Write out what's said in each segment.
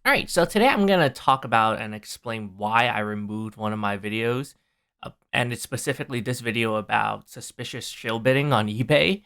All right, so today I'm going to talk about and explain why I removed one of my videos. And it's specifically this video about suspicious shill bidding on eBay.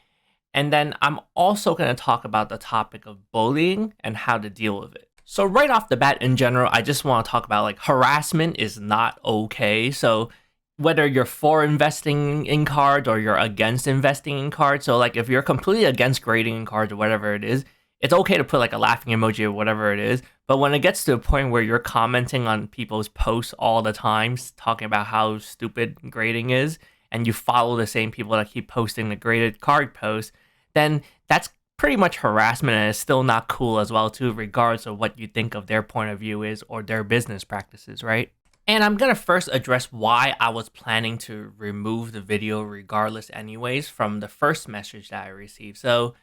And then I'm also going to talk about the topic of bullying and how to deal with it. So right off the bat, in general, I just want to talk about like harassment is not okay. So whether you're for investing in cards or you're against investing in cards. So like if you're completely against grading in cards or whatever it is, it's okay to put like a laughing emoji or whatever it is. But when it gets to a point where you're commenting on people's posts all the time, talking about how stupid grading is, and you follow the same people that keep posting the graded card posts, then that's pretty much harassment, and it's still not cool as well too, regardless of what you think of their point of view is or their business practices, right? And I'm gonna first address why I was planning to remove the video regardless anyways from the first message that I received. So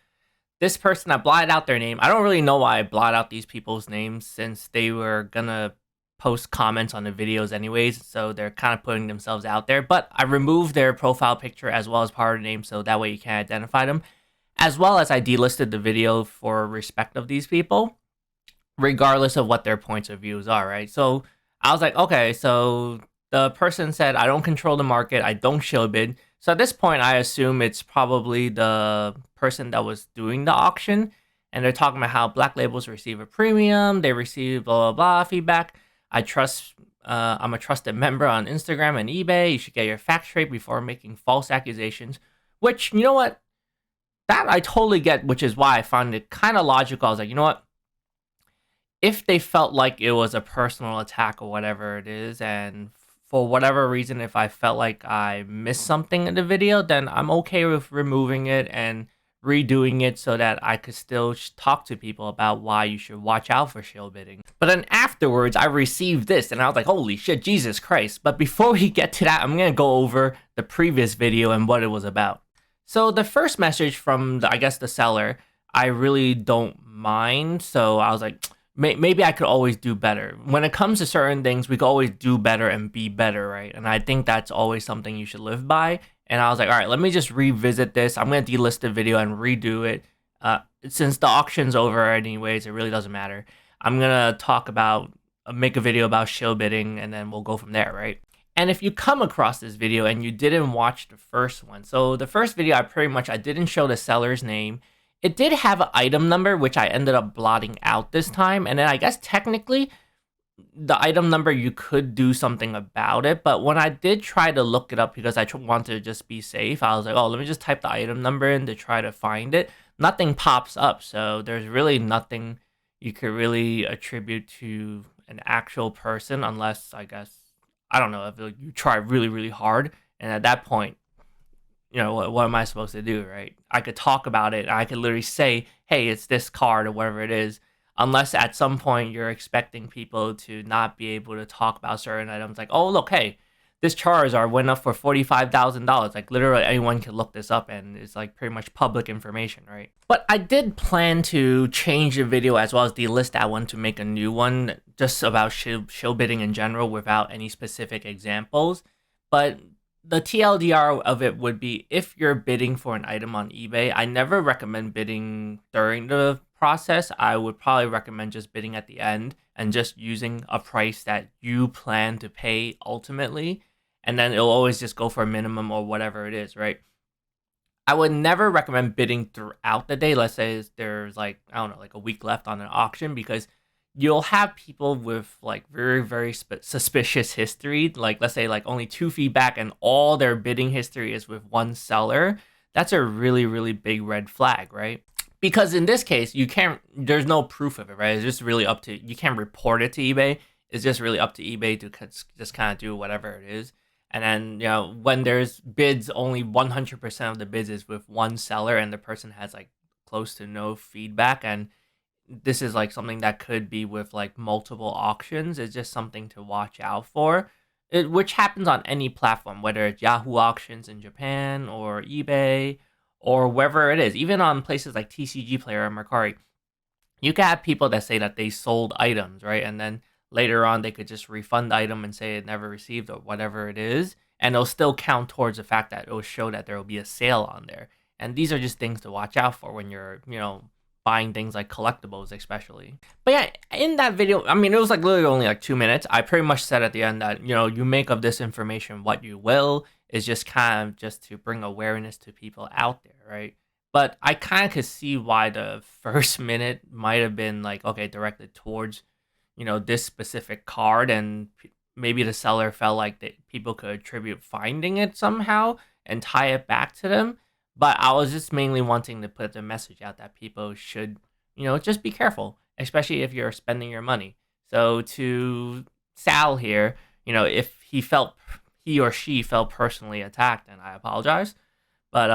this person, I blotted out their name. I don't really know why I blot out these people's names since they were gonna post comments on the videos anyways, so they're kind of putting themselves out there. But I removed their profile picture as well as part of the name, so that way you can't identify them, as well as I delisted the video for respect of these people, regardless of what their points of views are, right? So I was like, okay, so the person said, I don't control the market, I don't shill bid. So at this point, I assume it's probably the person that was doing the auction, and they're talking about how black labels receive a premium, they receive blah, blah, blah feedback. I'm a trusted member on Instagram and eBay. You should get your facts straight before making false accusations, which, you know what? That I totally get, which is why I found it kind of logical. I was like, you know what? If they felt like it was a personal attack or whatever it is, and for whatever reason, if I felt like I missed something in the video, then I'm okay with removing it and redoing it so that I could still talk to people about why you should watch out for shill bidding. But then afterwards, I received this and I was like, holy shit, Jesus Christ. But before we get to that, I'm going to go over the previous video and what it was about. So the first message from, I guess, the seller, I really don't mind. So I was like, maybe I could always do better. When it comes to certain things, we could always do better and be better, right? And I think that's always something you should live by. And I was like, all right, let me just revisit this. I'm going to delist the video and redo it. Since the auction's over anyways, it really doesn't matter. I'm going to make a video about shill bidding, and then we'll go from there, right? And if you come across this video and you didn't watch the first one, so the first video, I didn't show the seller's name. It did have an item number, which I ended up blotting out this time. And then I guess technically the item number, you could do something about it. But when I did try to look it up because I wanted to just be safe, I was like, oh, let me just type the item number in to try to find it. Nothing pops up. So there's really nothing you could really attribute to an actual person unless, I guess, I don't know, if you try really, really hard. And at that point, you know, what am I supposed to do, right? I could talk about it. I could literally say, hey, it's this card or whatever it is. Unless at some point you're expecting people to not be able to talk about certain items. Like, oh, look, hey, this Charizard went up for $45,000. Like, literally anyone can look this up and it's like pretty much public information, right? But I did plan to change the video as well as delist that one to make a new one just about shill bidding in general without any specific examples. But the TLDR of it would be, if you're bidding for an item on eBay, I never recommend bidding during the process. I would probably recommend just bidding at the end and just using a price that you plan to pay ultimately. And then it'll always just go for a minimum or whatever it is, right? I would never recommend bidding throughout the day. Let's say there's like, I don't know, like a week left on an auction, because you'll have people with like very, very suspicious history. Like, let's say like only 2 feedback and all their bidding history is with one seller. That's a really, really big red flag, right? Because in this case, there's no proof of it, right? It's just really up to, you can't report it to eBay. It's just really up to eBay to just kind of do whatever it is. And then, you know, when there's bids, only 100% of the bids is with one seller and the person has like close to no feedback, and this is like something that could be with like multiple auctions. It's just something to watch out for, which happens on any platform, whether it's Yahoo auctions in Japan or eBay or wherever it is. Even on places like TCG Player or Mercari, you can have people that say that they sold items, right? And then later on, they could just refund the item and say it never received or whatever it is. And it'll still count towards the fact that it will show that there will be a sale on there. And these are just things to watch out for when you're, you know, buying things like collectibles, especially. But yeah, in that video, I mean, it was like literally only like 2 minutes. I pretty much said at the end that, you know, you make of this information what you will. Is just kind of just to bring awareness to people out there, right? But I kind of could see why the first minute might have been like, okay, directed towards, you know, this specific card, and maybe the seller felt like that people could attribute finding it somehow and tie it back to them. But I was just mainly wanting to put the message out that people should, you know, just be careful, especially if you're spending your money. So to Sal here, you know, if he or she felt personally attacked, and I apologize. But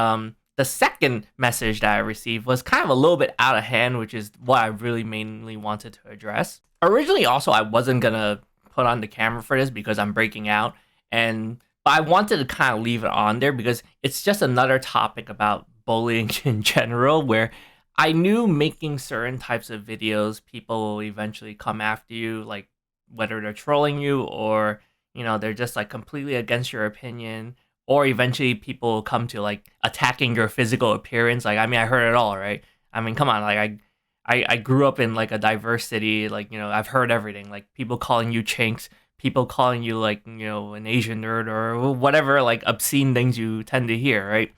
the second message that I received was kind of a little bit out of hand, which is what I really mainly wanted to address. Originally, also, I wasn't gonna put on the camera for this because I'm breaking out, but I wanted to kind of leave it on there because it's just another topic about bullying in general, where I knew making certain types of videos, people will eventually come after you, like whether they're trolling you or, you know, they're just like completely against your opinion, or eventually people will come to like attacking your physical appearance. Like, I mean, I heard it all, right? I mean, come on, like I grew up in like a diverse city, like, you know, I've heard everything, like people calling you chinks, people calling you like, you know, an Asian nerd or whatever, like obscene things you tend to hear, right?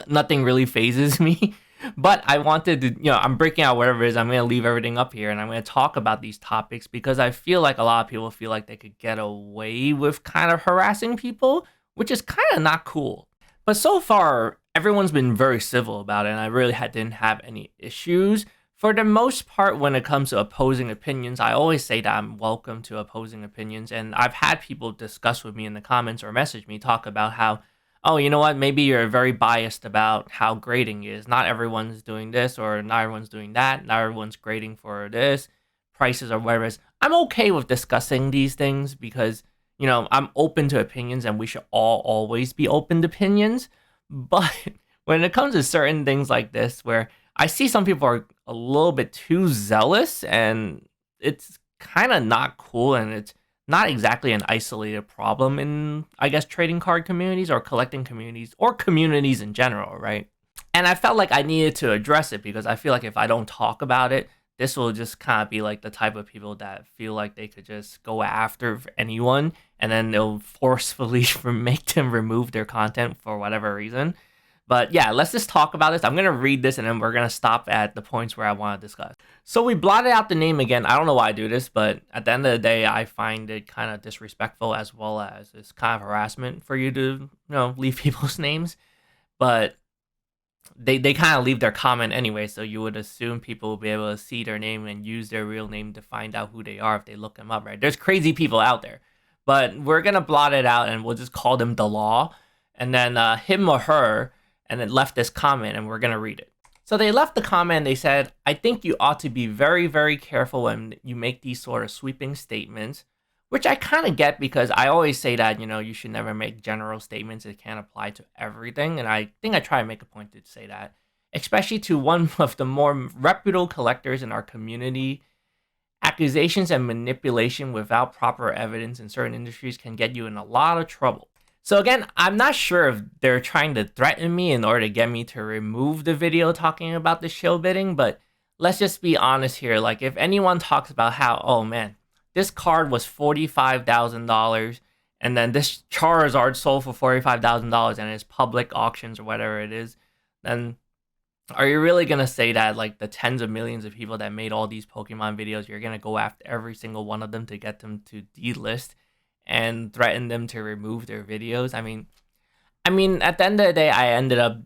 Nothing really phases me. But I wanted to, you know, I'm breaking out whatever it is. I'm going to leave everything up here and I'm going to talk about these topics because I feel like a lot of people feel like they could get away with kind of harassing people, which is kind of not cool. But so far, everyone's been very civil about it, and I really didn't have any issues. For the most part, when it comes to opposing opinions, I always say that I'm welcome to opposing opinions, and I've had people discuss with me in the comments or message me, talk about how, oh, you know what, maybe you're very biased about how grading is. Not everyone's doing this or not everyone's doing that. Not everyone's grading for this, prices or whatever it is. I'm okay with discussing these things because, you know, I'm open to opinions and we should all always be open to opinions. But when it comes to certain things like this, where I see some people are a little bit too zealous and it's kind of not cool, and it's not exactly an isolated problem in, I guess, trading card communities or collecting communities or communities in general, right? And I felt like I needed to address it because I feel like if I don't talk about it, this will just kind of be like the type of people that feel like they could just go after anyone and then they'll forcefully make them remove their content for whatever reason. But yeah, let's just talk about this. I'm going to read this and then we're going to stop at the points where I want to discuss. So we blotted out the name again. I don't know why I do this, but at the end of the day, I find it kind of disrespectful as well as it's kind of harassment for you to, you know, leave people's names. But they kind of leave their comment anyway, so you would assume people will be able to see their name and use their real name to find out who they are if they look them up, right? There's crazy people out there. But we're going to blot it out and we'll just call them the law. And then him or her, and then left this comment and we're going to read it. So they left the comment. They said, I think you ought to be very, very careful when you make these sort of sweeping statements, which I kind of get because I always say that, you know, you should never make general statements. It can't apply to everything. And I think I try to make a point to say that, especially to one of the more reputable collectors in our community. Accusations and manipulation without proper evidence in certain industries can get you in a lot of trouble. So again, I'm not sure if they're trying to threaten me in order to get me to remove the video talking about the shill bidding, but let's just be honest here. Like, if anyone talks about how, oh man, this card was $45,000 and then this Charizard sold for $45,000 and it's public auctions or whatever it is, then are you really going to say that like the tens of millions of people that made all these Pokemon videos, you're going to go after every single one of them to get them to delist and threaten them to remove their videos? I mean, at the end of the day, I ended up,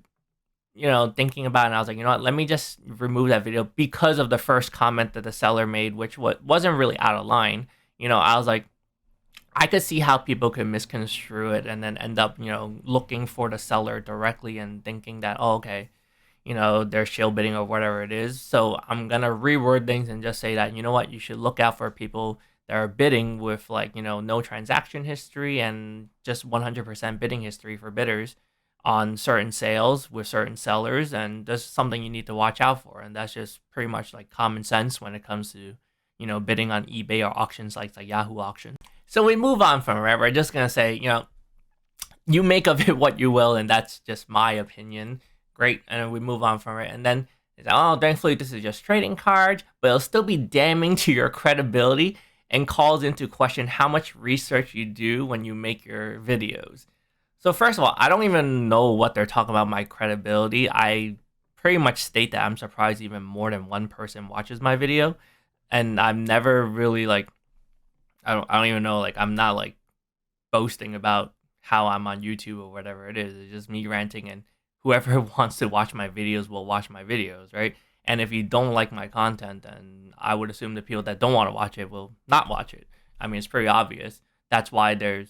you know, thinking about it, and I was like, you know what, let me just remove that video because of the first comment that the seller made, which wasn't really out of line. You know, I was like, I could see how people could misconstrue it and then end up, you know, looking for the seller directly and thinking that, oh, okay, you know, they're shill bidding or whatever it is. So I'm going to reword things and just say that, you know what, you should look out for people that are bidding with, like, you know, no transaction history and just 100% bidding history for bidders on certain sales with certain sellers. And that's something you need to watch out for. And that's just pretty much like common sense when it comes to, you know, bidding on eBay or auction sites like Yahoo Auctions. So we move on from it, right? We're just going to say, you know, you make of it what you will, and that's just my opinion. Great. And then we move on from it. And then It's like, oh, thankfully this is just trading cards, but it'll still be damning to your credibility and calls into question how much research you do when you make your videos. So first of all, I don't even know what they're talking about my credibility. I pretty much state that I'm surprised even more than one person watches my video, and I'm never really like I don't even know, like I'm not like boasting about how I'm on YouTube or whatever it is. It's just me ranting, and whoever wants to watch my videos will watch my videos, right? And if you don't like my content, then I would assume the people that don't want to watch it will not watch it. I mean, it's pretty obvious. That's why there's,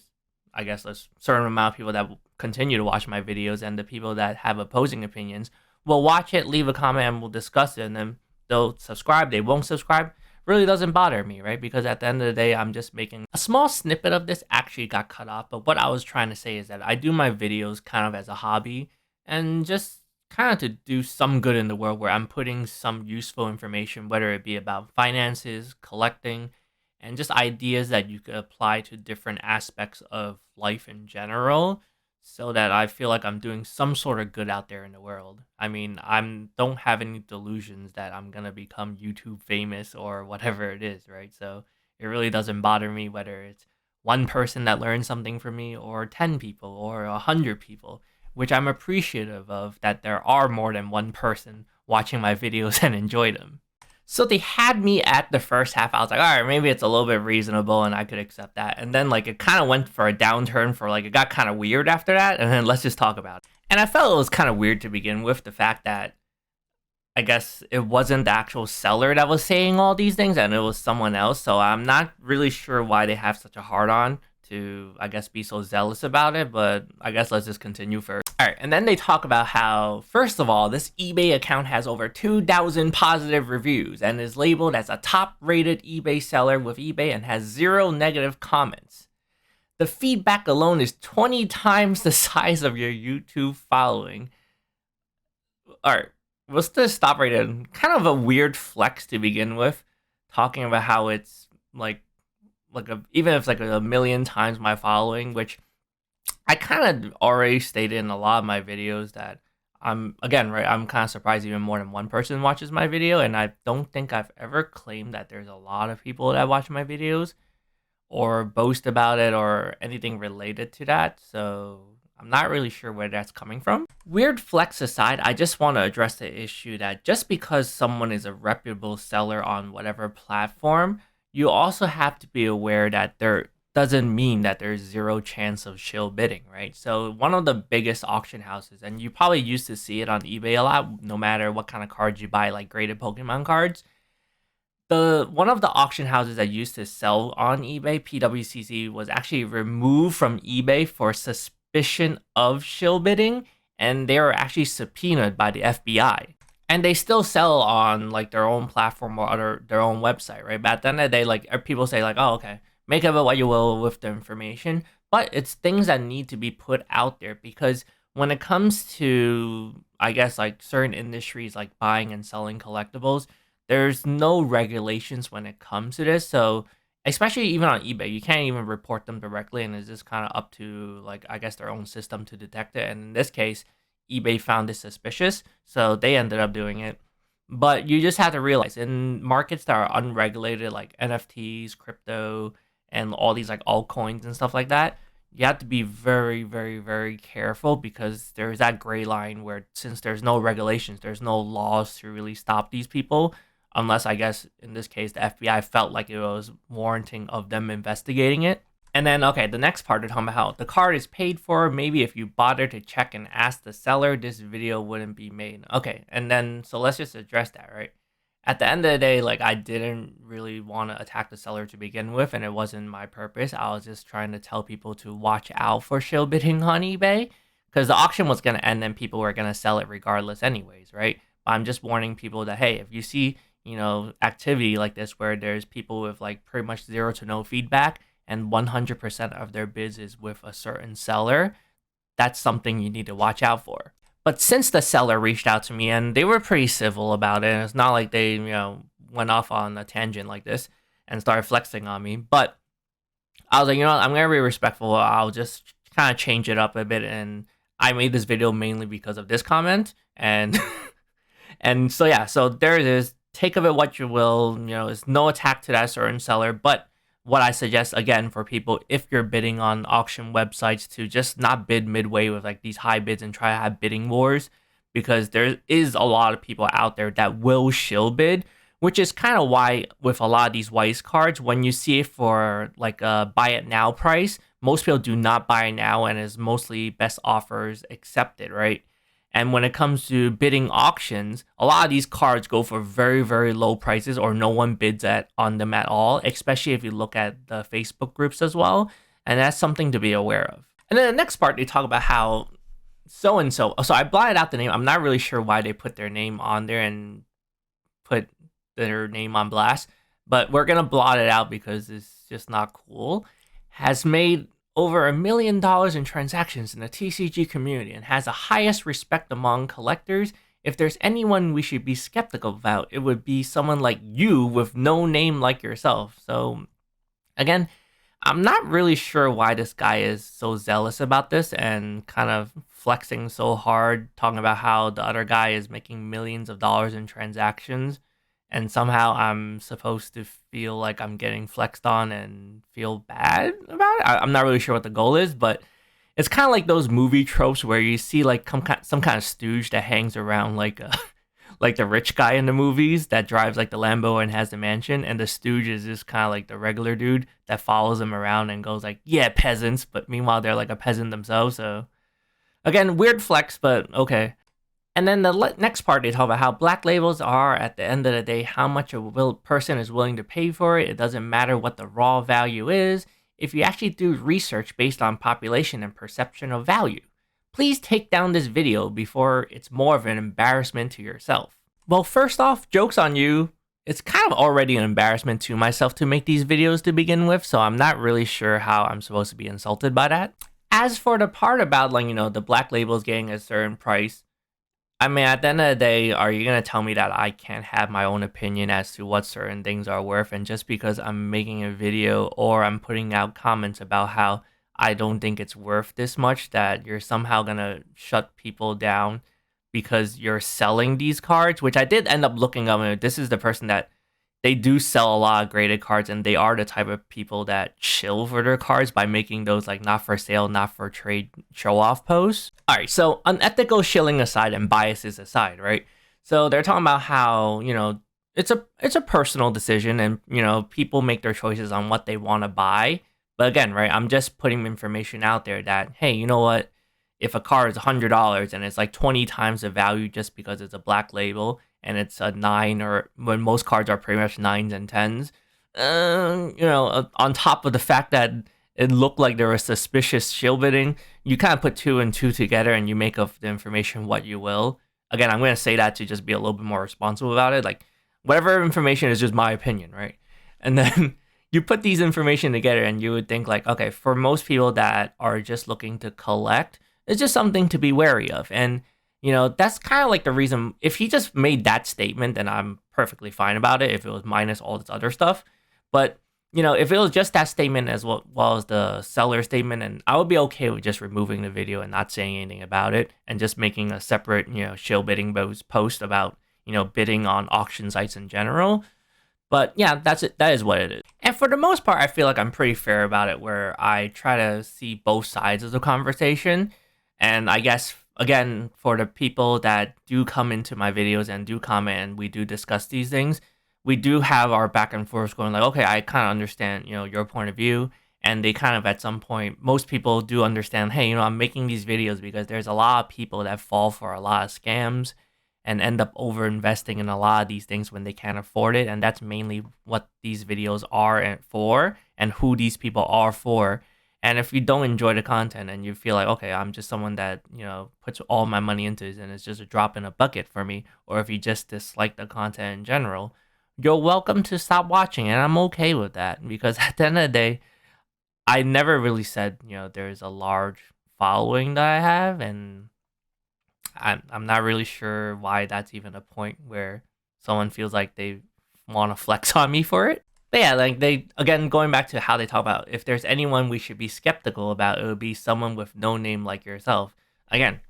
I guess, a certain amount of people that will continue to watch my videos, and the people that have opposing opinions will watch it, leave a comment, and we'll discuss it, and then they'll subscribe, they won't subscribe. Really doesn't bother me, right? Because at the end of the day, I'm just making a small snippet of this actually got cut off. But what I was trying to say is that I do my videos kind of as a hobby and just kind of to do some good in the world, where I'm putting some useful information, whether it be about finances, collecting, and just ideas that you could apply to different aspects of life in general, so that I feel like I'm doing some sort of good out there in the world. I mean, don't have any delusions that I'm gonna become YouTube famous or whatever it is, right? So it really doesn't bother me whether it's one person that learns something from me, or 10 people, or 100 people, which I'm appreciative of, that there are more than one person watching my videos and enjoy them. So they had me at the first half. I was like, all right, maybe it's a little bit reasonable and I could accept that. And then like it kind of went for a downturn, for like it got kind of weird after that. And then let's just talk about it. And I felt it was kind of weird to begin with, the fact that I guess it wasn't the actual seller that was saying all these things, and it was someone else. So I'm not really sure why they have such a hard on to, I guess, be so zealous about it. But I guess let's just continue first. All right, and then they talk about how, first of all, this eBay account has over 2,000 positive reviews and is labeled as a top-rated eBay seller with eBay and has 0 negative comments. The feedback alone is 20 times the size of your YouTube following. All right, what's the stop rated? Kind of a weird flex to begin with, talking about how it's like even if it's like a million times my following, which I kind of already stated in a lot of my videos that I'm kind of surprised even more than one person watches my video, and I don't think I've ever claimed that there's a lot of people that watch my videos or boast about it or anything related to that. So I'm not really sure where that's coming from. Weird flex aside, I just want to address the issue that just because someone is a reputable seller on whatever platform, you also have to be aware that there doesn't mean that there's 0 chance of shill bidding, right? So one of the biggest auction houses, and you probably used to see it on eBay a lot, no matter what kind of cards you buy, like graded Pokemon cards. One of the auction houses that used to sell on eBay, PWCC, was actually removed from eBay for suspicion of shill bidding, and they were actually subpoenaed by the FBI. And they still sell on like their own platform or their own website, right? But at the end of the day, like people say like, oh, okay, make of it what you will with the information. But it's things that need to be put out there, because when it comes to, I guess, like certain industries like buying and selling collectibles, there's no regulations when it comes to this. So especially even on eBay, you can't even report them directly, and it's just kind of up to, like, I guess, their own system to detect it. And in this case, eBay found this suspicious, so they ended up doing it. But you just have to realize, in markets that are unregulated, like NFTs, crypto, and all these like altcoins and stuff like that, you have to be very, very, very careful, because there's that gray line where, since there's no regulations, there's no laws to really stop these people, unless, I guess, in this case, the FBI felt like it was warranting of them investigating it. And then, okay, the next part is talking about how the card is paid for. Maybe if you bother to check and ask the seller, this video wouldn't be made. Okay, and then, so let's just address that, right? At the end of the day, like, I didn't really want to attack the seller to begin with, and it wasn't my purpose. I was just trying to tell people to watch out for shill bidding on eBay, because the auction was going to end and people were going to sell it regardless anyways, right? But I'm just warning people that, hey, if you see, activity like this where there's people with like pretty much 0 to no feedback, and 100% of their bids is with a certain seller, that's something you need to watch out for. But since the seller reached out to me, and they were pretty civil about it, and it's not like they, went off on a tangent like this and started flexing on me, but I was like, I'm going to be respectful. I'll just kind of change it up a bit. And I made this video mainly because of this comment. And And so yeah, so there it is. Take of it what you will. You know, it's no attack to that certain seller, but what I suggest again for people, if you're bidding on auction websites, to just not bid midway with like these high bids and try to have bidding wars, because there is a lot of people out there that will shill bid, which is kind of why with a lot of these Weiss cards, when you see it for like a buy it now price, most people do not buy now and is mostly best offers accepted, right? And when it comes to bidding auctions, a lot of these cards go for very, very low prices or no one bids on them at all, especially if you look at the Facebook groups as well. And that's something to be aware of. And then the next part, they talk about how so-and-so. So I blotted out the name. I'm not really sure why they put their name on there and put their name on blast, but we're going to blot it out because it's just not cool. Has made over $1 million in transactions in the TCG community and has the highest respect among collectors. If there's anyone we should be skeptical about, it would be someone like you with no name like yourself. So again, I'm not really sure why this guy is so zealous about this and kind of flexing so hard, talking about how the other guy is making millions of dollars in transactions, and somehow I'm supposed to feel like I'm getting flexed on and feel bad about it. I'm not really sure what the goal is, but it's kind of like those movie tropes where you see like some kind of stooge that hangs around like like the rich guy in the movies that drives like the Lambo and has the mansion, and the stooge is just kind of like the regular dude that follows him around and goes like, yeah, peasants, but meanwhile they're like a peasant themselves. So again, weird flex, but okay. And then the next part, they talk about how black labels are, at the end of the day, how much a person is willing to pay for it. It doesn't matter what the raw value is. If you actually do research based on population and perception of value, please take down this video before it's more of an embarrassment to yourself. Well, first off, joke's on you. It's kind of already an embarrassment to myself to make these videos to begin with, so I'm not really sure how I'm supposed to be insulted by that. As for the part about, like, you know, the black labels getting a certain price, I mean, at the end of the day, are you going to tell me that I can't have my own opinion as to what certain things are worth? And just because I'm making a video or I'm putting out comments about how I don't think it's worth this much, that you're somehow going to shut people down because you're selling these cards, which I did end up looking up. And this is the person that they do sell a lot of graded cards, and they are the type of people that shill for their cards by making those like not for sale, not for trade show off posts. All right, so unethical shilling aside and biases aside, right? So they're talking about how, you know, it's a personal decision, and you know, people make their choices on what they want to buy. But again, right, I'm just putting information out there that, hey, you know what? If a card is $100 and it's like 20 times the value just because it's a black label and it's a 9, or when most cards are pretty much 9s and 10s, you know, on top of the fact that it looked like there was suspicious shill bidding, you kind of put 2 and 2 together and you make of the information what you will. Again, I'm going to say that to just be a little bit more responsible about it. Like, whatever information is just my opinion, right? And then you put these information together and you would think like, okay, for most people that are just looking to collect, it's just something to be wary of. And, you know, that's kind of like the reason, if he just made that statement, then I'm perfectly fine about it if it was minus all this other stuff. But, you know, if it was just that statement as well as the seller statement, and I would be okay with just removing the video and not saying anything about it and just making a separate, you know, shill bidding post about, you know, bidding on auction sites in general. But yeah, that's it. That is what it is. And for the most part, I feel like I'm pretty fair about it, where I try to see both sides of the conversation. And I guess, again, for the people that do come into my videos and do comment and we do discuss these things, we do have our back and forth going like, okay, I kind of understand, you know, your point of view. And they kind of, at some point, most people do understand, hey, you know, I'm making these videos because there's a lot of people that fall for a lot of scams and end up over investing in a lot of these things when they can't afford it. And that's mainly what these videos are for and who these people are for. And if you don't enjoy the content and you feel like, okay, I'm just someone that, you know, puts all my money into it and it's just a drop in a bucket for me, or if you just dislike the content in general, you're welcome to stop watching. And I'm okay with that, because at the end of the day, I never really said, you know, there's a large following that I have, and I'm not really sure why that's even a point where someone feels like they want to flex on me for it. But yeah, like, they, again, going back to how they talk about if there's anyone we should be skeptical about, it would be someone with no name like yourself. Again,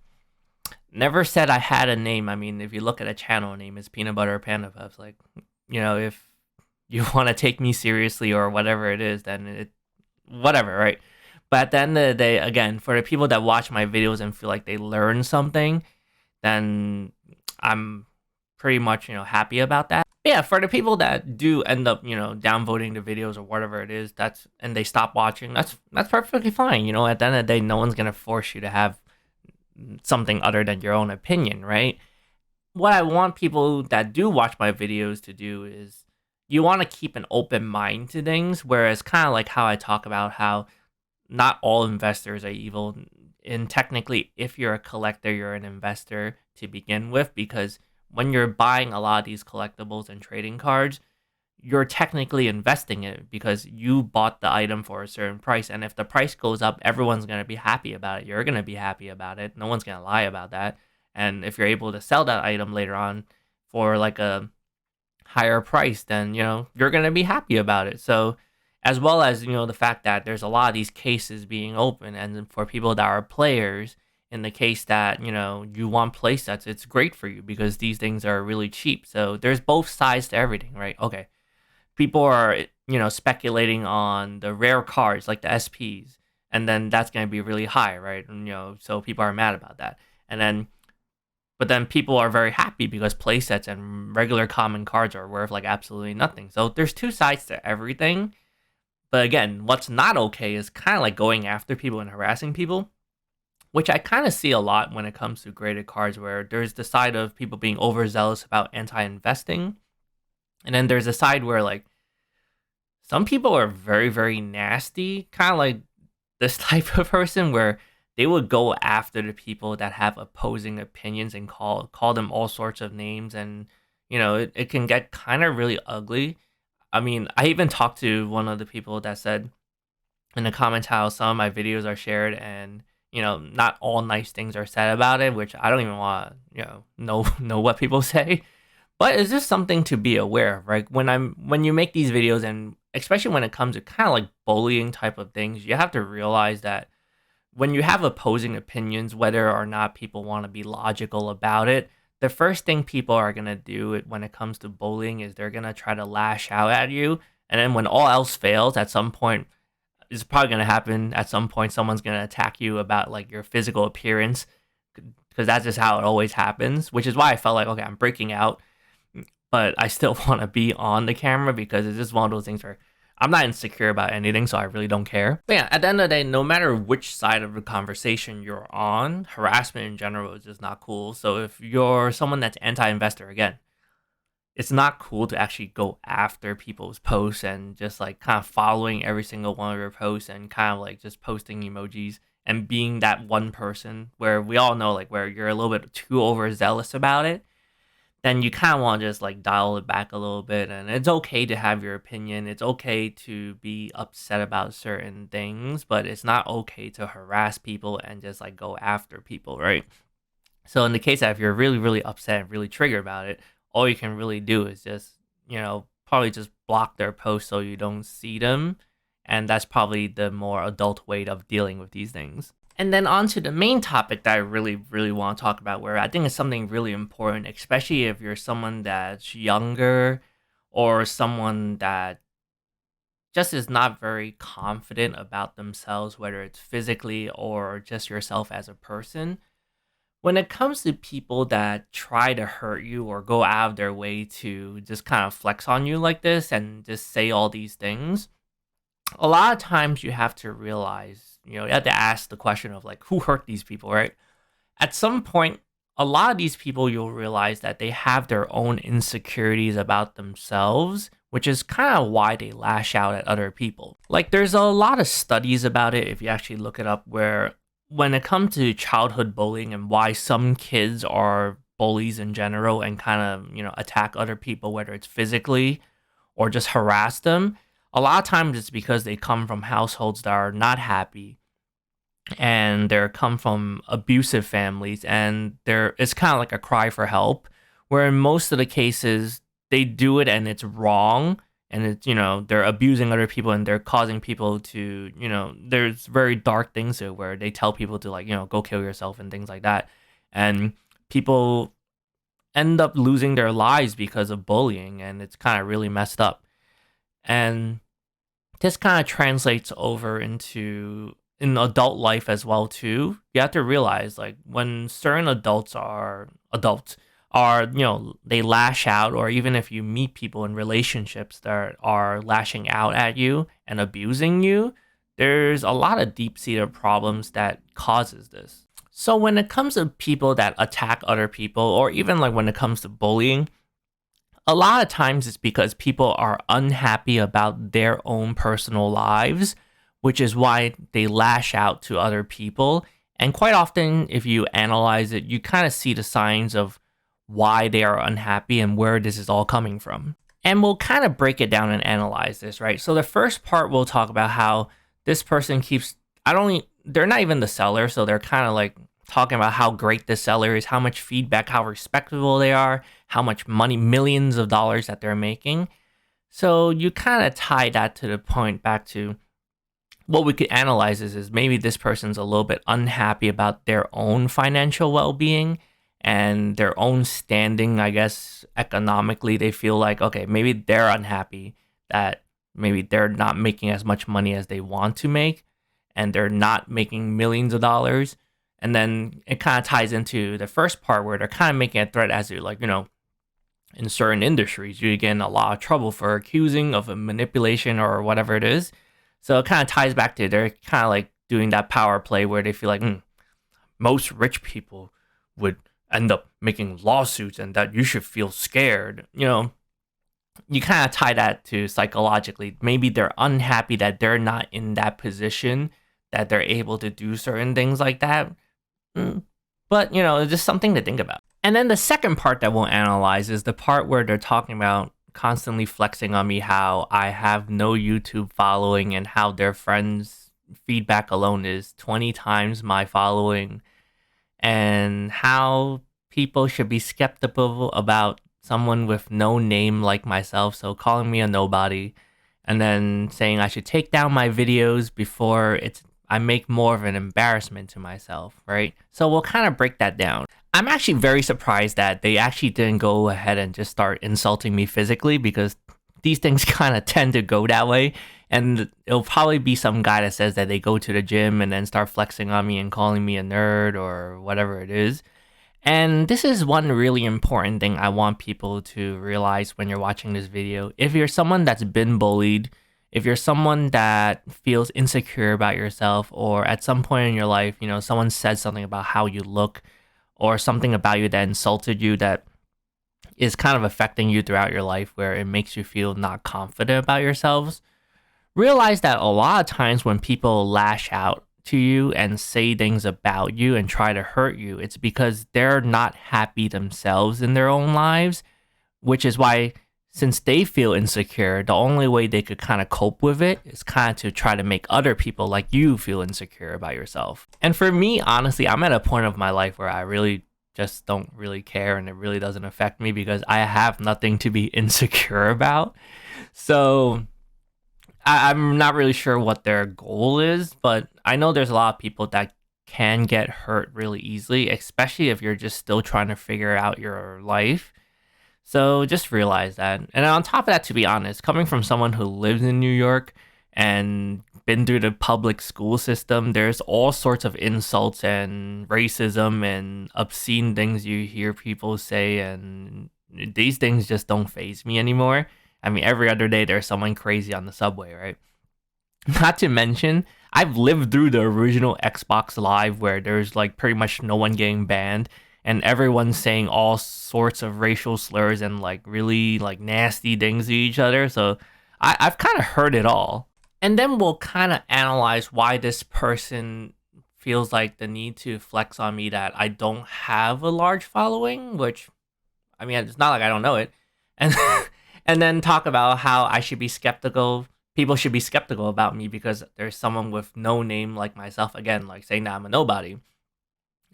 Never said I had a name. I mean, if you look at a channel name, it's Peanut Butter Panda Puffs. Like, if you want to take me seriously or whatever it is, then whatever, right? But at the end of the day, again, for the people that watch my videos and feel like they learn something, then I'm pretty much, happy about that. But yeah, for the people that do end up, downvoting the videos or whatever it is, and they stop watching, that's perfectly fine. At the end of the day, no one's gonna force you to have something other than your own opinion, right? What I want people that do watch my videos to do is you want to keep an open mind to things, whereas kind of like how I talk about how not all investors are evil. And technically, if you're a collector, you're an investor to begin with, because when you're buying a lot of these collectibles and trading cards, you're technically investing in it because you bought the item for a certain price. And if the price goes up, everyone's going to be happy about it. You're going to be happy about it. No one's going to lie about that. And if you're able to sell that item later on for like a higher price, then, you're going to be happy about it. So, as well as, the fact that there's a lot of these cases being open, and for people that are players, in the case that, you want play sets, it's great for you because these things are really cheap. So, there's both sides to everything, right? Okay. People are, speculating on the rare cards like the SPs, and then that's going to be really high, right? And, so people are mad about that. And then, but then people are very happy because playsets and regular common cards are worth like absolutely nothing. So there's two sides to everything. But again, what's not okay is kind of like going after people and harassing people, which I kind of see a lot when it comes to graded cards, where there's the side of people being overzealous about anti-investing. And then there's a side where like some people are very, very nasty, kind of like this type of person where they would go after the people that have opposing opinions and call them all sorts of names. And, it can get kind of really ugly. I mean, I even talked to one of the people that said in the comments how some of my videos are shared and, not all nice things are said about it, which I don't even want to, know what people say. But it's just something to be aware of, right? When you make these videos, and especially when it comes to kind of like bullying type of things, you have to realize that when you have opposing opinions, whether or not people want to be logical about it, the first thing people are going to do when it comes to bullying is they're going to try to lash out at you. And then when all else fails, at some point, it's probably going to happen. At some point, someone's going to attack you about like your physical appearance, because that's just how it always happens, which is why I felt like, okay, I'm breaking out, but I still want to be on the camera because it's just one of those things where I'm not insecure about anything, so I really don't care. But yeah, at the end of the day, no matter which side of the conversation you're on, harassment in general is just not cool. So if you're someone that's anti-investor, again, it's not cool to actually go after people's posts and just like kind of following every single one of your posts and kind of like just posting emojis and being that one person where we all know like where you're a little bit too overzealous about it. Then you kind of want to just like dial it back a little bit. And it's okay to have your opinion. It's okay to be upset about certain things, but it's not okay to harass people and just like go after people, right? So in the case that if you're really, really upset and really triggered about it, all you can really do is just, probably just block their posts so you don't see them. And that's probably the more adult way of dealing with these things. And then on to the main topic that I really, really want to talk about, where I think it's something really important, especially if you're someone that's younger or someone that just is not very confident about themselves, whether it's physically or just yourself as a person. When it comes to people that try to hurt you or go out of their way to just kind of flex on you like this and just say all these things, a lot of times you have to realize, you have to ask the question of like, who hurt these people, right? At some point, a lot of these people, you'll realize that they have their own insecurities about themselves, which is kind of why they lash out at other people. Like, there's a lot of studies about it, if you actually look it up, where when it comes to childhood bullying and why some kids are bullies in general and kind of, attack other people, whether it's physically or just harass them, a lot of times it's because they come from households that are not happy and they're come from abusive families, and it's kind of like a cry for help, where in most of the cases they do it and it's wrong, and it's, they're abusing other people and they're causing people to, there's very dark things to it where they tell people to like, go kill yourself and things like that. and people end up losing their lives because of bullying, and it's kind of really messed up. And this kind of translates over into in adult life as well too. You have to realize, like, when certain adults are, they lash out, or even if you meet people in relationships that are lashing out at you and abusing you, there's a lot of deep-seated problems that causes this. So when it comes to people that attack other people, or even like when it comes to bullying, a lot of times it's because people are unhappy about their own personal lives, which is why they lash out to other people. And quite often, if you analyze it, you kind of see the signs of why they are unhappy and where this is all coming from. And we'll kind of break it down and analyze this, right? So the first part, we'll talk about how this person they're not even the seller, so they're kind of like talking about how great the seller is, how much feedback, how respectable they are, how much money, millions of dollars that they're making. So you kind of tie that to the point back to what we could analyze is maybe this person's a little bit unhappy about their own financial well-being and their own standing, I guess, economically. They feel like, okay, maybe they're unhappy that maybe they're not making as much money as they want to make, and they're not making millions of dollars. And then it kind of ties into the first part where they're kind of making a threat as to, like, in certain industries, you get in a lot of trouble for accusing of a manipulation or whatever it is. So it kind of ties back to they're kind of like doing that power play where they feel like most rich people would end up making lawsuits and that you should feel scared. You kind of tie that to psychologically. Maybe they're unhappy that they're not in that position, that they're able to do certain things like that. But, it's just something to think about. And then the second part that we'll analyze is the part where they're talking about constantly flexing on me how I have no YouTube following and how their friends' feedback alone is 20 times my following, and how people should be skeptical about someone with no name like myself, so calling me a nobody, and then saying I should take down my videos before I make more of an embarrassment to myself, right? So we'll kind of break that down. I'm actually very surprised that they actually didn't go ahead and just start insulting me physically, because these things kind of tend to go that way. And it'll probably be some guy that says that they go to the gym and then start flexing on me and calling me a nerd or whatever it is. And this is one really important thing I want people to realize when you're watching this video. If you're someone that's been bullied, if you're someone that feels insecure about yourself, or at some point in your life, someone said something about how you look or something about you that insulted you that is kind of affecting you throughout your life, where it makes you feel not confident about yourselves, realize that a lot of times when people lash out to you and say things about you and try to hurt you, it's because they're not happy themselves in their own lives, which is why, since they feel insecure, the only way they could kind of cope with it is kind of to try to make other people like you feel insecure about yourself. And for me, honestly, I'm at a point of my life where I really just don't really care, and it really doesn't affect me because I have nothing to be insecure about. So I'm not really sure what their goal is, but I know there's a lot of people that can get hurt really easily, especially if you're just still trying to figure out your life. So just realize that. And on top of that, to be honest, coming from someone who lives in New York and been through the public school system, there's all sorts of insults and racism and obscene things you hear people say, and these things just don't faze me anymore. I mean, every other day there's someone crazy on the subway, right? Not to mention, I've lived through the original Xbox Live where there's like pretty much no one getting banned, and everyone's saying all sorts of racial slurs and like really like nasty things to each other. So I've kind of heard it all. And then we'll kind of analyze why this person feels like the need to flex on me that I don't have a large following, which, I mean, it's not like I don't know it. And and then talk about how I should be skeptical. People should be skeptical about me because there's someone with no name like myself, again, like saying that I'm a nobody.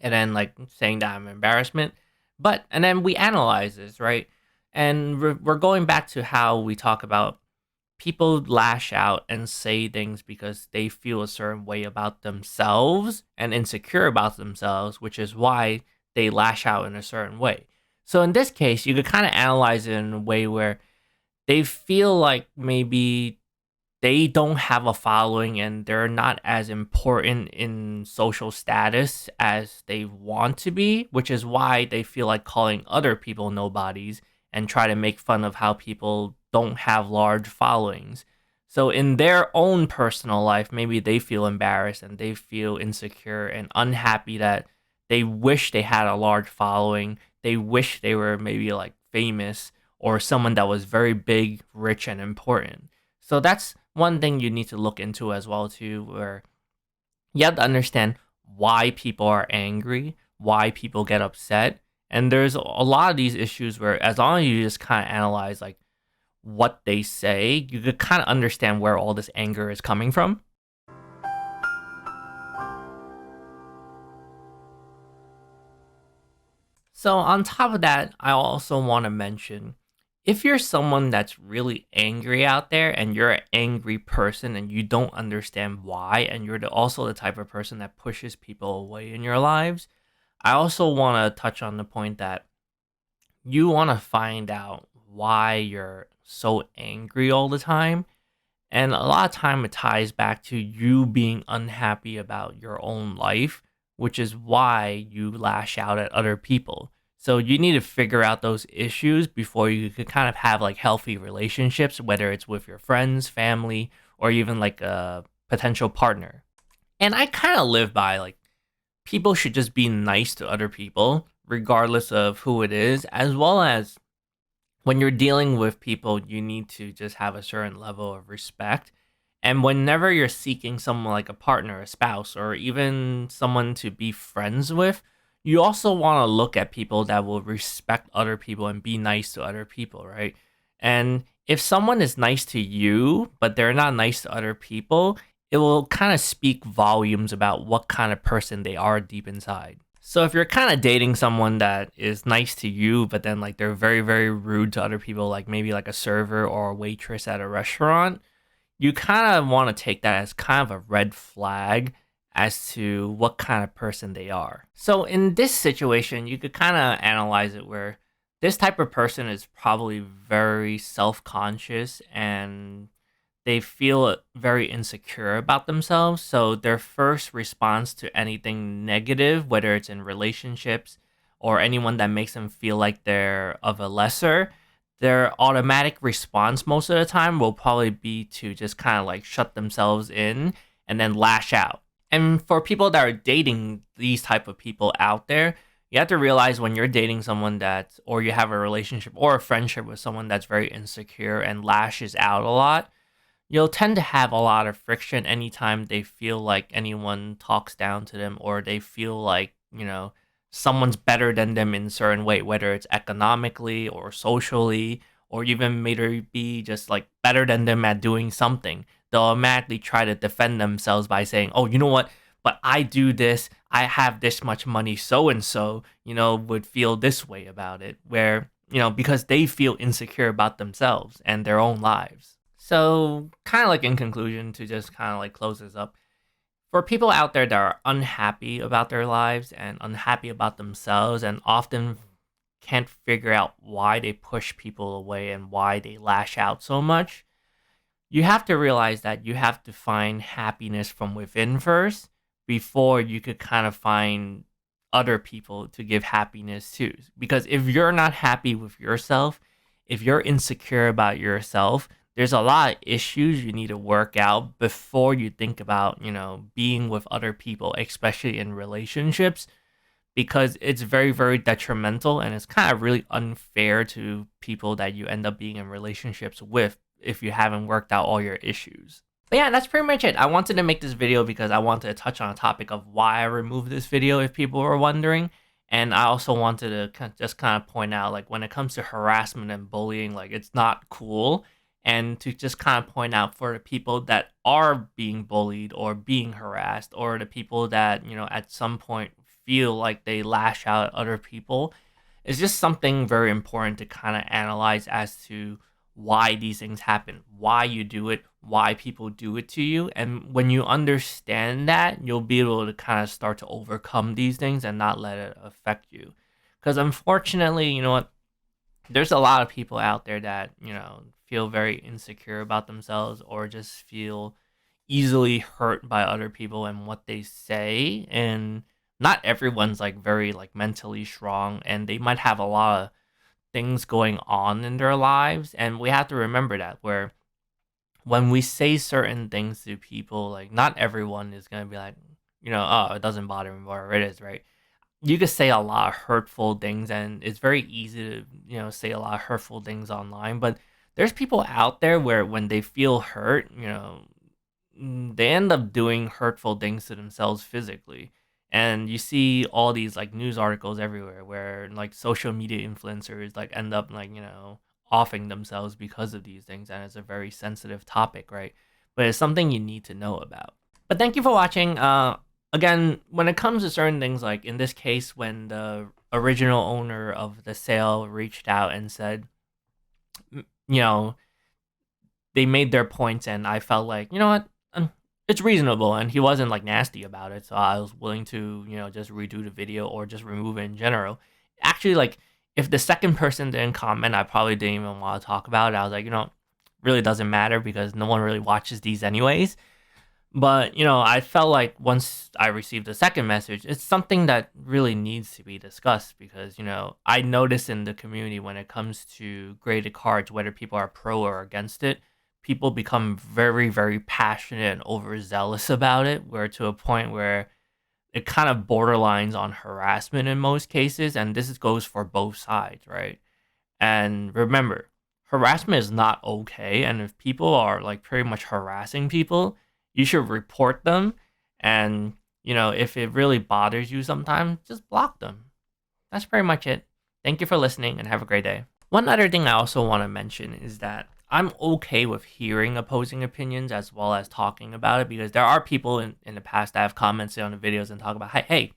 And then like saying that I'm an embarrassment. And then we analyze this, right? And we're going back to how we talk about people lash out and say things because they feel a certain way about themselves and insecure about themselves, which is why they lash out in a certain way. So in this case, you could kind of analyze it in a way where they feel like maybe they don't have a following and they're not as important in social status as they want to be, which is why they feel like calling other people nobodies and try to make fun of how people don't have large followings. So in their own personal life, maybe they feel embarrassed and they feel insecure and unhappy that they wish they had a large following. They wish they were maybe like famous or someone that was very big, rich, and important. So that's one thing you need to look into as well too, where you have to understand why people are angry, why people get upset. And there's a lot of these issues where as long as you just kind of analyze like what they say, you could kind of understand where all this anger is coming from. So on top of that, I also want to mention, if you're someone that's really angry out there and you're an angry person and you don't understand why, and you're also the type of person that pushes people away in your lives, I also want to touch on the point that you want to find out why you're so angry all the time. And a lot of time it ties back to you being unhappy about your own life, which is why you lash out at other people. So you need to figure out those issues before you could kind of have like healthy relationships, whether it's with your friends, family, or even like a potential partner. And I kind of live by like people should just be nice to other people, regardless of who it is, as well as when you're dealing with people, you need to just have a certain level of respect. And whenever you're seeking someone like a partner, a spouse, or even someone to be friends with, you also want to look at people that will respect other people and be nice to other people, right? And if someone is nice to you, but they're not nice to other people, it will kind of speak volumes about what kind of person they are deep inside. So if you're kind of dating someone that is nice to you, but then like they're very, very rude to other people, like maybe like a server or a waitress at a restaurant, you kind of want to take that as kind of a red flag as to what kind of person they are. So in this situation, you could kind of analyze it where this type of person is probably very self-conscious and they feel very insecure about themselves. So their first response to anything negative, whether it's in relationships or anyone that makes them feel like they're of a lesser, their automatic response most of the time will probably be to just kind of like shut themselves in and then lash out. And for people that are dating these type of people out there, you have to realize when you're dating someone that, or you have a relationship or a friendship with someone that's very insecure and lashes out a lot, you'll tend to have a lot of friction anytime they feel like anyone talks down to them or they feel like, someone's better than them in a certain way, whether it's economically or socially, or even maybe just like better than them at doing something. They'll automatically try to defend themselves by saying, oh, you know what? But I do this, I have this much money, so and so, would feel this way about it, where, because they feel insecure about themselves and their own lives. So, kind of like in conclusion, to just kind of like close this up, for people out there that are unhappy about their lives and unhappy about themselves and often can't figure out why they push people away and why they lash out so much, you have to realize that you have to find happiness from within first before you could kind of find other people to give happiness to. Because if you're not happy with yourself, if you're insecure about yourself, there's a lot of issues you need to work out before you think about, being with other people, especially in relationships, because it's very, very detrimental and it's kind of really unfair to people that you end up being in relationships with if you haven't worked out all your issues. But yeah, that's pretty much it. I wanted to make this video because I wanted to touch on a topic of why I removed this video if people were wondering. And I also wanted to just kind of point out, like, when it comes to harassment and bullying, like, it's not cool. And to just kind of point out for the people that are being bullied or being harassed, or the people that, at some point feel like they lash out at other people, is just something very important to kind of analyze as to why these things happen, why you do it, why people do it to you. And when you understand that, you'll be able to kind of start to overcome these things and not let it affect you. Because unfortunately, you know what? There's a lot of people out there that, feel very insecure about themselves or just feel easily hurt by other people and what they say. And not everyone's like very like mentally strong, and they might have a lot of things going on in their lives. And we have to remember that, where when we say certain things to people, like not everyone is going to be like, oh, it doesn't bother me, whatever it is, right? You could say a lot of hurtful things, and it's very easy to, say a lot of hurtful things online. But there's people out there where when they feel hurt, they end up doing hurtful things to themselves physically. And you see all these like news articles everywhere where like social media influencers like end up like, offing themselves because of these things. And it's a very sensitive topic, right? But it's something you need to know about. But thank you for watching. Again, when it comes to certain things, like in this case, when the original owner of the sale reached out and said, you know, they made their points, and I felt like, you know what, it's reasonable, and he wasn't like nasty about it, so I was willing to, just redo the video or just remove it in general. Actually, like if the second person didn't comment, I probably didn't even want to talk about it. I was like, really doesn't matter because no one really watches these anyways. But, I felt like once I received the second message, it's something that really needs to be discussed because, I notice in the community when it comes to graded cards, whether people are pro or against it, people become very, very passionate and overzealous about it, where to a point where it kind of borderlines on harassment in most cases. And this goes for both sides, right? And remember, harassment is not okay. And if people are like pretty much harassing people, you should report them. And, if it really bothers you sometimes, just block them. That's pretty much it. Thank you for listening and have a great day. One other thing I also want to mention is that I'm okay with hearing opposing opinions as well as talking about it, because there are people in the past that have commented on the videos and talk about, hey,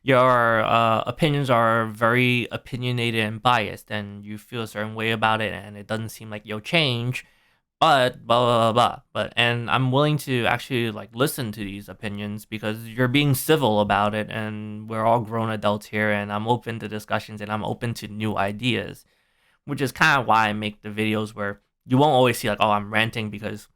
your opinions are very opinionated and biased, and you feel a certain way about it, and it doesn't seem like you'll change, but blah blah blah blah. And I'm willing to actually like listen to these opinions because you're being civil about it, and we're all grown adults here, and I'm open to discussions and I'm open to new ideas, which is kind of why I make the videos where you won't always see like, oh, I'm ranting because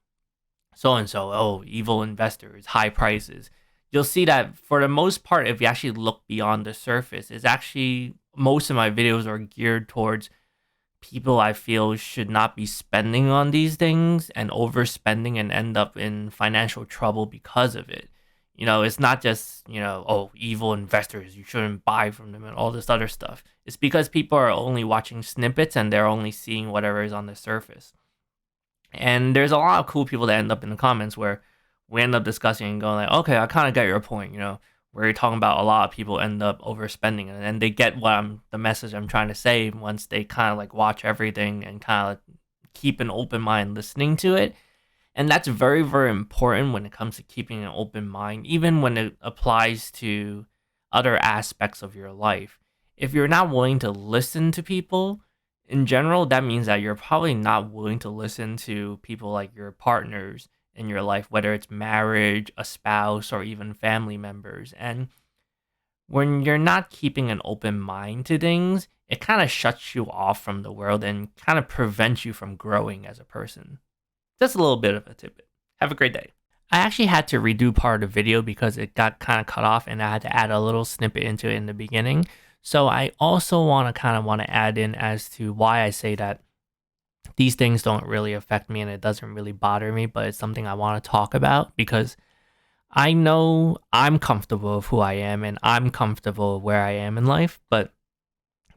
so and so, oh, evil investors, high prices. You'll see that for the most part, if you actually look beyond the surface, it's actually most of my videos are geared towards people I feel should not be spending on these things and overspending and end up in financial trouble because of it. It's not just, oh, evil investors, you shouldn't buy from them and all this other stuff. It's because people are only watching snippets and they're only seeing whatever is on the surface. And there's a lot of cool people that end up in the comments where we end up discussing and going like, okay, I kind of get your point, where you're talking about a lot of people end up overspending, and they get the message I'm trying to say once they kind of like watch everything and kind of keep an open mind listening to it. And that's very, very important when it comes to keeping an open mind, even when it applies to other aspects of your life. If you're not willing to listen to people in general, that means that you're probably not willing to listen to people like your partners in your life, whether it's marriage, a spouse, or even family members. And when you're not keeping an open mind to things, it kind of shuts you off from the world and kind of prevents you from growing as a person. Just a little bit of a tidbit. Have a great day. I actually had to redo part of the video because it got kind of cut off, and I had to add a little snippet into it in the beginning. So I also want to add in as to why I say that these things don't really affect me and it doesn't really bother me, but it's something I want to talk about because I know I'm comfortable with who I am and I'm comfortable where I am in life, but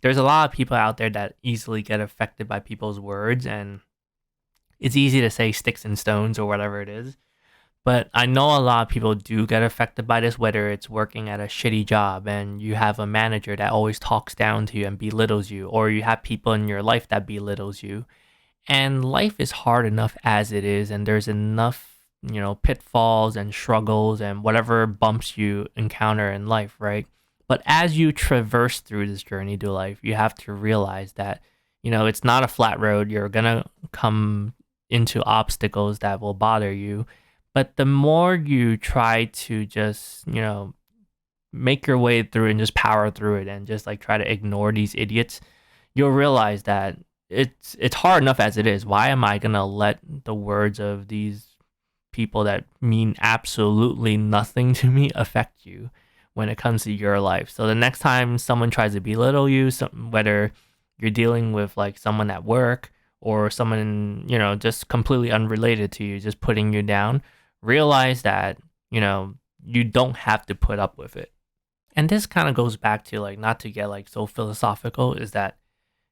there's a lot of people out there that easily get affected by people's words, and it's easy to say sticks and stones or whatever it is. But I know a lot of people do get affected by this, whether it's working at a shitty job and you have a manager that always talks down to you and belittles you, or you have people in your life that belittles you. And life is hard enough as it is, and there's enough, pitfalls and struggles and whatever bumps you encounter in life, right? But as you traverse through this journey to life, you have to realize that, it's not a flat road. You're going to come into obstacles that will bother you. But the more you try to just, make your way through and just power through it and just like try to ignore these idiots, you'll realize that it's hard enough as it is. Why am I gonna let the words of these people that mean absolutely nothing to me affect you when it comes to your life? So the next time someone tries to belittle you, whether you're dealing with like someone at work or someone, just completely unrelated to you, just putting you down, realize that, you don't have to put up with it. And this kind of goes back to like, not to get like so philosophical, is that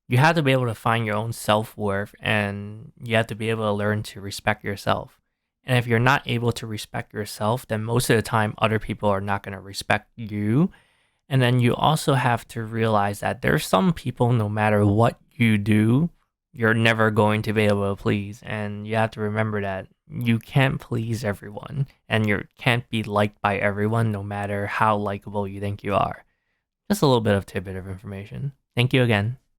you have to be able to find your own self-worth, and you have to be able to learn to respect yourself. And if you're not able to respect yourself, then most of the time other people are not going to respect you. And then you also have to realize that there's some people, no matter what you do, you're never going to be able to please. And you have to remember that you can't please everyone, and you can't be liked by everyone, no matter how likable you think you are. Just a little bit of tidbit of information. Thank you again.